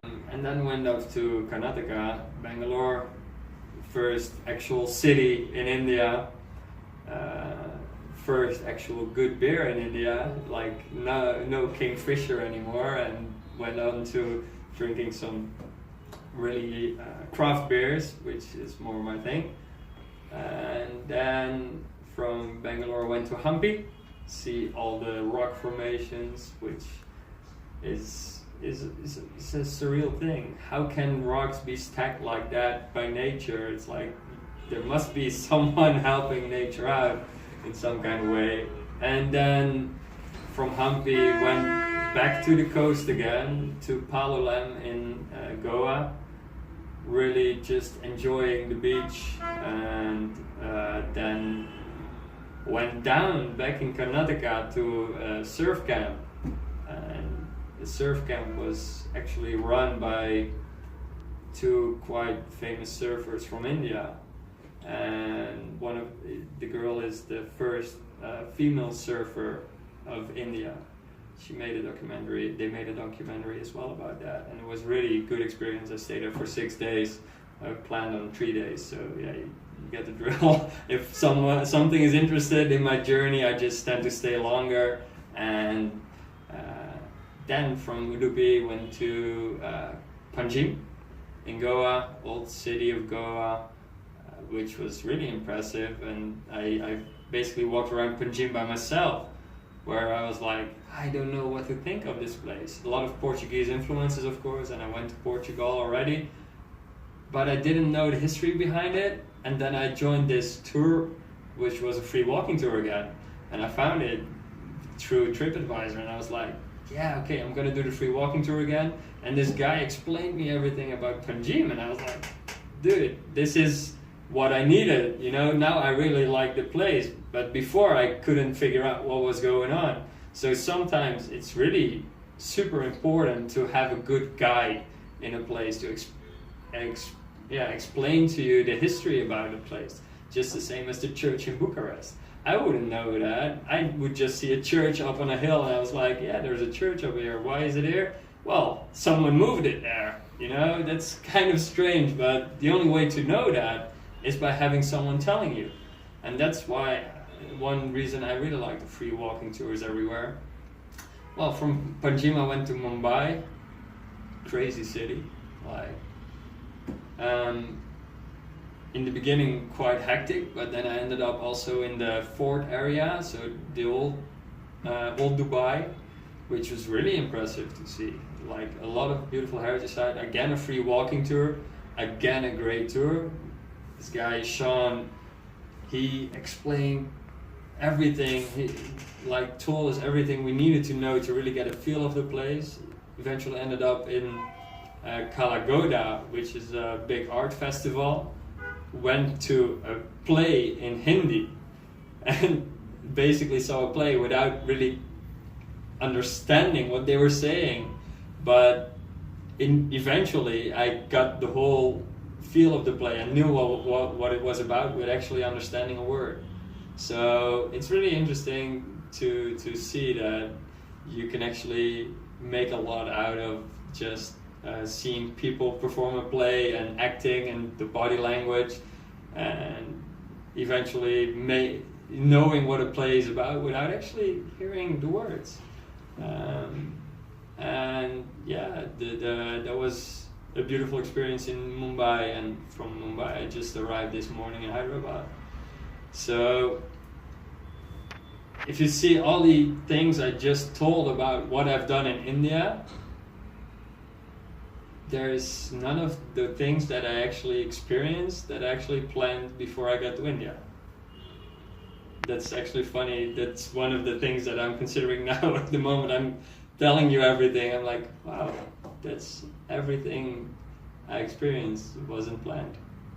And then went off to Karnataka, Bangalore, first actual city in India, first actual good beer in India, like no Kingfisher anymore, and went on to drinking some really craft beers, which is more my thing. And then from Bangalore went to Hampi, see all the rock formations, which is a surreal thing. How can rocks be stacked like that by nature? It's like there must be someone helping nature out in some kind of way. And then from Hampi went back to the coast again to Palolem in Goa, really just enjoying the beach, and then went down back in Karnataka to a surf camp. And the surf camp was actually run by two quite famous surfers from India, and one of the girl is the first female surfer of India. She made a documentary. They made a documentary as well about that, and it was really good experience. I stayed there for 6 days. I planned on 3 days, so yeah, you get the drill. If something is interested in my journey, I just tend to stay longer. And then from Udupi went to Panjim in Goa, old city of Goa, which was really impressive. And I basically walked around Panjim by myself, where I was like, I don't know what to think of this place. A lot of Portuguese influences, of course, and I went to Portugal already, but I didn't know the history behind it. And then I joined this tour, which was a free walking tour again, and I found it through TripAdvisor, and I was like, yeah, okay, I'm gonna do the free walking tour again. And this guy explained me everything about Panjim, and I was like, dude, this is what I needed, you know. Now I really like the place, but before I couldn't figure out what was going on. So sometimes it's really super important to have a good guide in a place to explain to you the history about the place, just the same as the church in Bucharest. I wouldn't know that. I would just see a church up on a hill, and I was like, yeah, there's a church over here. Why is it here? Well, someone moved it there, you know. That's kind of strange, but the only way to know that is by having someone telling you. And that's why one reason I really like the free walking tours everywhere. Well, from Panjim I went to Mumbai, crazy city, like in the beginning quite hectic, but then I ended up also in the fort area, so the old Dubai, which was really impressive to see. Like a lot of beautiful heritage site. Again, a free walking tour, again a great tour. This guy Sean, he explained everything. He like told us everything we needed to know to really get a feel of the place. Eventually ended up in Kalagoda, which is a big art festival. Went to a play in Hindi and basically saw a play without really understanding what they were saying, but eventually I got the whole feel of the play and knew what it was about with actually understanding a word. So it's really interesting to see that you can actually make a lot out of just seeing people perform a play and acting and the body language, and eventually knowing what a play is about without actually hearing the words. And yeah, that was a beautiful experience in Mumbai, and from Mumbai I just arrived this morning in Hyderabad. So if you see all the things I just told about what I've done in India, there's none of the things that I actually experienced that I actually planned before I got to India. That's actually funny. That's one of the things that I'm considering now at the moment. I'm telling you everything. I'm like, wow, that's everything I experienced wasn't planned.